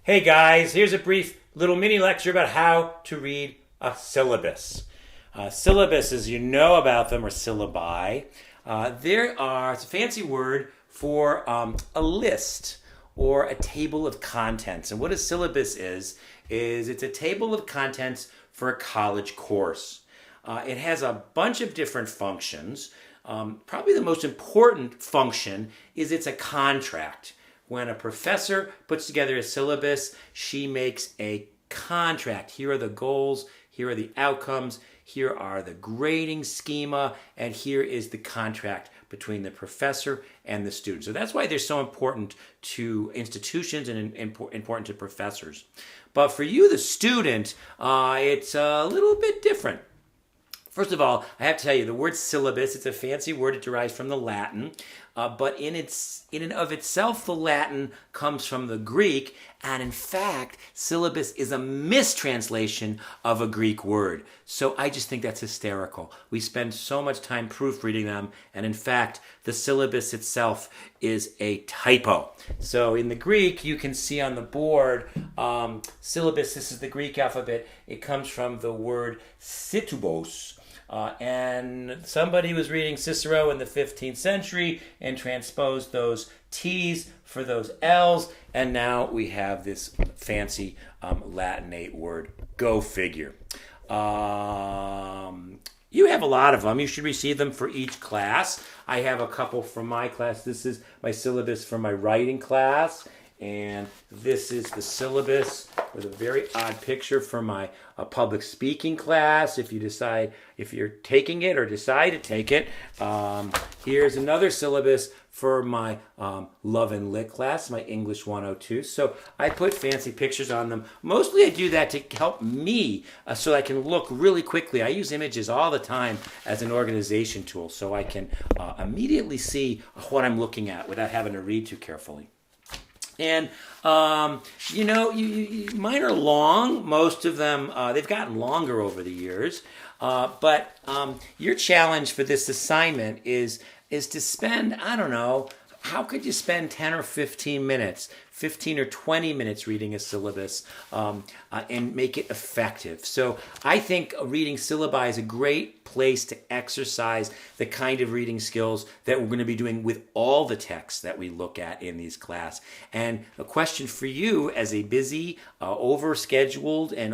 Hey guys, here's a brief little mini lecture about how to read a syllabus. Syllabus, as you know about them, are syllabi. It's a fancy word for a list or a table of contents. And what a syllabus is it's a table of contents for a college course. It has a bunch of different functions. Probably the most important function is it's a contract. When a professor puts together a syllabus, she makes a contract. Here are the goals, here are the outcomes, here are the grading schema, and here is the contract between the professor and the student. So that's why they're so important to institutions and important to professors. But for you, the student, it's a little bit different. First of all, I have to tell you, the word syllabus, it's a fancy word. It derives from the Latin. But in and of itself, the Latin comes from the Greek. And in fact, syllabus is a mistranslation of a Greek word. So I just think that's hysterical. We spend so much time proofreading them. And in fact, the syllabus itself is a typo. So in the Greek, you can see on the board, syllabus, this is the Greek alphabet. It comes from the word syllabus. And somebody was reading Cicero in the 15th century and transposed those T's for those L's, and now we have this fancy Latinate word. Go figure. You have a lot of them. You should receive them for each class. I have a couple from my class. This is my syllabus for my writing class. And this is the syllabus with a very odd picture for my public speaking class. If you're taking it or decide to take it. Here's another syllabus for my Love and Lit class, my English 102. So I put fancy pictures on them. Mostly I do that to help me so I can look really quickly. I use images all the time as an organization tool so I can immediately see what I'm looking at without having to read too carefully. And, mine are long. Most of them, they've gotten longer over the years. But your challenge for this assignment is to spend, I don't know, how could you spend 10 or 15 minutes, 15 or 20 minutes reading a syllabus and make it effective? So I think reading syllabi is a great place to exercise the kind of reading skills that we're going to be doing with all the texts that we look at in these class. And a question for you as a busy, overscheduled, and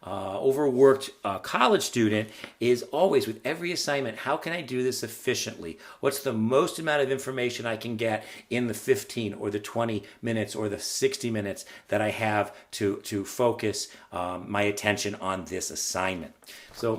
overworked college student is always, with every assignment, how can I do this efficiently? What's the most amount of information I can get in the 15 or the 20 minutes or the 60 minutes that I have to focus my attention on this assignment? So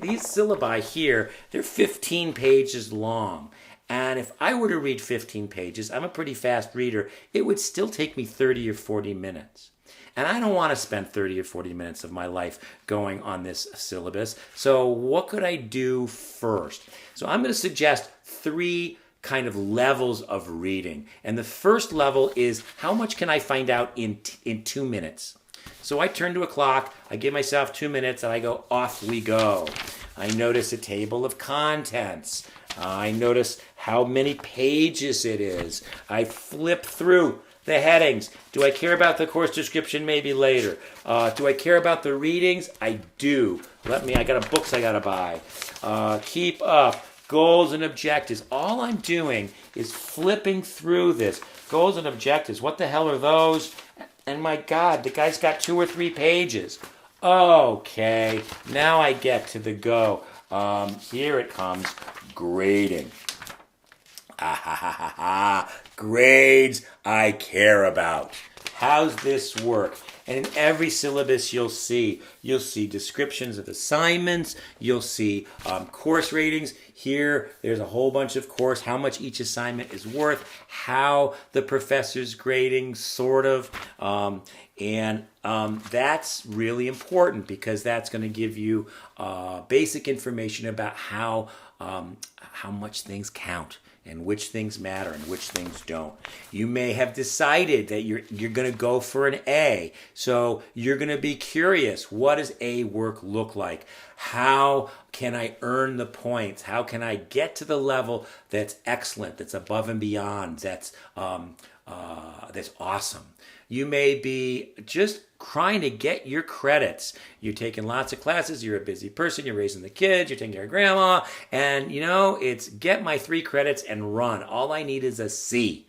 these syllabi here, they're 15 pages long. And if I were to read 15 pages, I'm a pretty fast reader, it would still take me 30 or 40 minutes. And I don't want to spend 30 or 40 minutes of my life going on this syllabus. So what could I do first? So I'm going to suggest 3 kind of levels of reading. And the first level is, how much can I find out in 2 minutes? So I turn to a clock, I give myself 2 minutes, and I go, off we go. I notice a table of contents. I notice how many pages it is. I flip through the headings. Do I care about the course description? Maybe later. Do I care about the readings? I do. I got books I got to buy. Keep up. Goals and objectives. All I'm doing is flipping through this. Goals and objectives. What the hell are those? And my God, the guy's got 2 or 3 pages. Okay, now I get to the go. Here it comes. Grading. Grades I care about. How's this work? And in every syllabus you'll see descriptions of assignments, you'll see course ratings. Here, there's a whole bunch of course, how much each assignment is worth, how the professor's grading, sort of. That's really important because that's going to give you basic information about how much things count and which things matter and which things don't. You may have decided that you're going to go for an A. So you're going to be curious, what does A work look like? How can I earn the points? How can I get to the level that's excellent, that's above and beyond, that's that's awesome. You may be just trying to get your credits. You're taking lots of classes. You're a busy person. You're raising the kids. You're taking care of grandma. And, it's get my 3 credits and run. All I need is a C.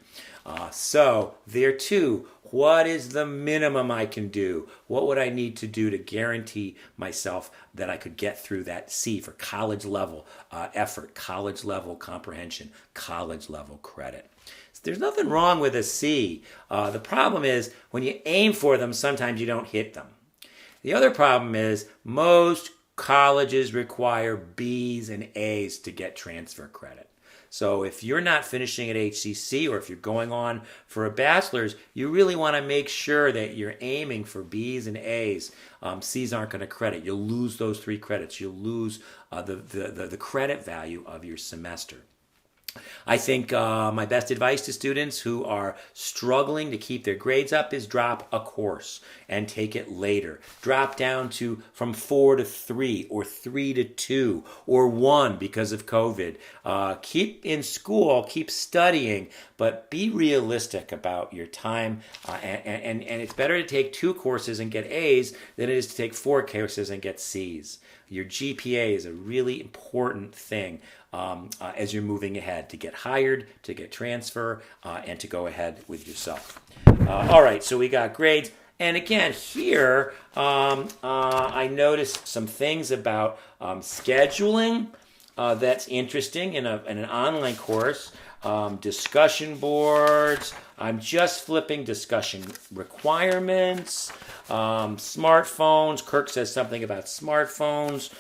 So there too, what is the minimum I can do? What would I need to do to guarantee myself that I could get through that C for college level effort, college level comprehension, college level credit? There's nothing wrong with a C. The problem is when you aim for them, sometimes you don't hit them. The other problem is most colleges require B's and A's to get transfer credit. So if you're not finishing at HCC or if you're going on for a bachelor's, you really want to make sure that you're aiming for B's and A's. C's aren't going to credit. You'll lose those 3 credits. You'll lose the credit value of your semester. I think my best advice to students who are struggling to keep their grades up is drop a course and take it later. Drop down from 4 to 3 or 3 to 2 or 1 because of COVID. Keep in school, keep studying, but be realistic about your time. And it's better to take 2 courses and get A's than it is to take 4 courses and get C's. Your GPA is a really important thing as you're moving ahead to get hired, to get transfer, and to go ahead with yourself. All right, so we got grades. And again, here I noticed some things about scheduling that's interesting in an online course. Discussion boards. I'm just flipping discussion requirements. Smartphones. Kirk says something about smartphones.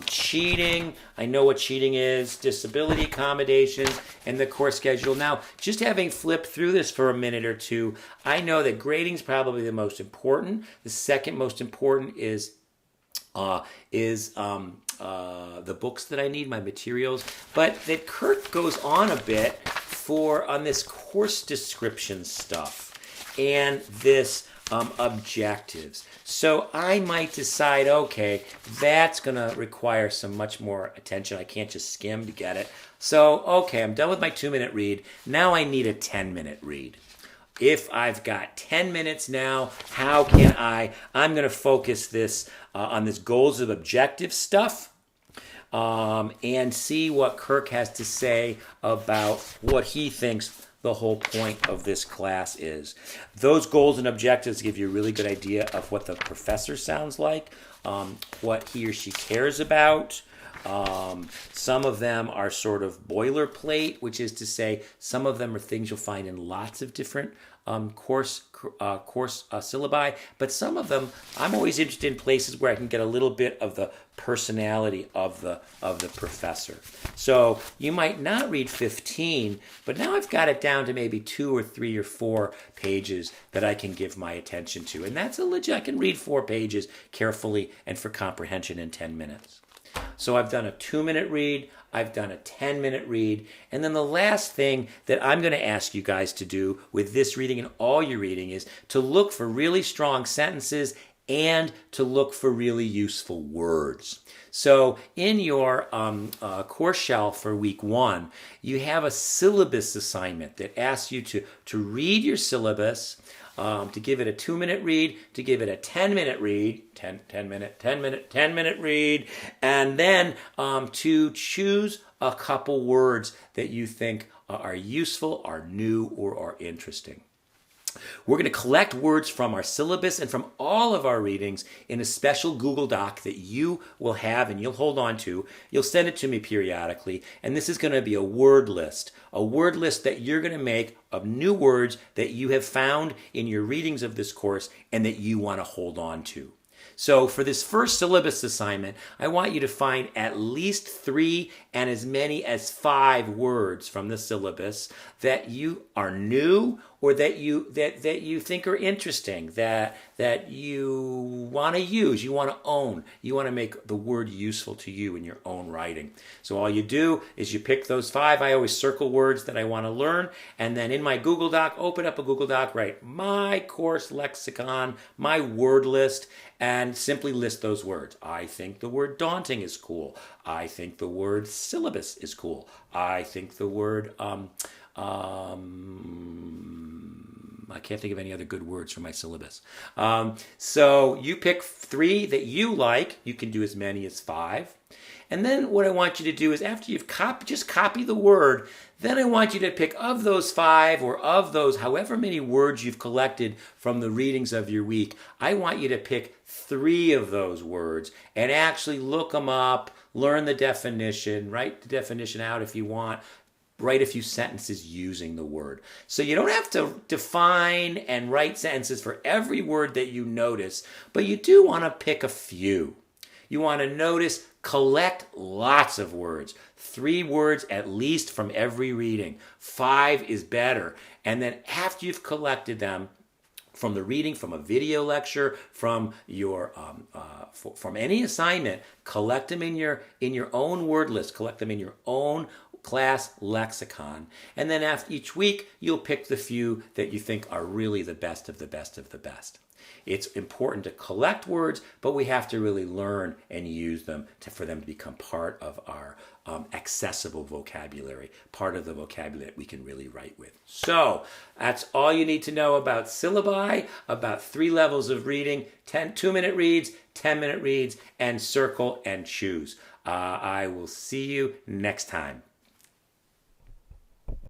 Cheating. I know what cheating is. Disability accommodations and the course schedule. Now, just having flipped through this for a minute or two, I know that grading is probably the most important. The second most important is the books that I need, my materials. But that Kurt goes on a bit on this course description stuff and this objectives. So I might decide, okay, that's going to require some much more attention. I can't just skim to get it. So, okay, I'm done with my 2-minute read. Now I need a 10-minute read. If I've got 10 minutes now, how can I'm going to focus this on this goals of objective stuff and see what Kirk has to say about what he thinks the whole point of this class is. Those goals and objectives give you a really good idea of what the professor sounds like, what he or she cares about. Some of them are sort of boilerplate, which is to say some of them are things you'll find in lots of different course syllabi, but some of them I'm always interested in places where I can get a little bit of the personality of the professor. So you might not read 15, but now I've got it down to maybe 2 or 3 or 4 pages that I can give my attention to, and that's a legit. I can read 4 pages carefully and for comprehension in 10 minutes. So I've done a 2-minute read, I've done a 10-minute read, and then the last thing that I'm going to ask you guys to do with this reading and all your reading is to look for really strong sentences and to look for really useful words. So in your course shell for week 1, you have a syllabus assignment that asks you to read your syllabus, to give it a 2-minute read, to give it a 10-minute read, 10-minute read, and then to choose a couple words that you think are useful, are new, or are interesting. We're going to collect words from our syllabus and from all of our readings in a special Google Doc that you will have and you'll hold on to. You'll send it to me periodically, and this is going to be a word list that you're going to make of new words that you have found in your readings of this course and that you want to hold on to. So for this first syllabus assignment, I want you to find at least 3 and as many as 5 words from the syllabus that you are new or that you think are interesting, that you want to use, you want to own, you want to make the word useful to you in your own writing. So all you do is you pick those 5. I always circle words that I want to learn, and then in my Google Doc, open up a Google Doc, write my course lexicon, my word list, and simply list those words. I think the word daunting is cool. I think the word syllabus is cool. I think the word I can't think of any other good words for my syllabus. So you pick 3 that you like. You can do as many as 5. And then what I want you to do is after you've just copy the word, then I want you to pick of those 5 or of those however many words you've collected from the readings of your week, I want you to pick 3 of those words and actually look them up, learn the definition, write the definition out if you want, write a few sentences using the word. So you don't have to define and write sentences for every word that you notice, but you do want to pick a few. You want to notice, collect lots of words. 3 words at least from every reading. 5 is better. And then after you've collected them from the reading, from a video lecture, from your from any assignment, collect them in your own word list. Collect them in your own class lexicon. And then after each week, you'll pick the few that you think are really the best of the best of the best. It's important to collect words, but we have to really learn and use them for them to become part of our accessible vocabulary, part of the vocabulary that we can really write with. So that's all you need to know about syllabi, about 3 levels of reading, 2-minute reads, 10-minute reads, and circle and choose. I will see you next time.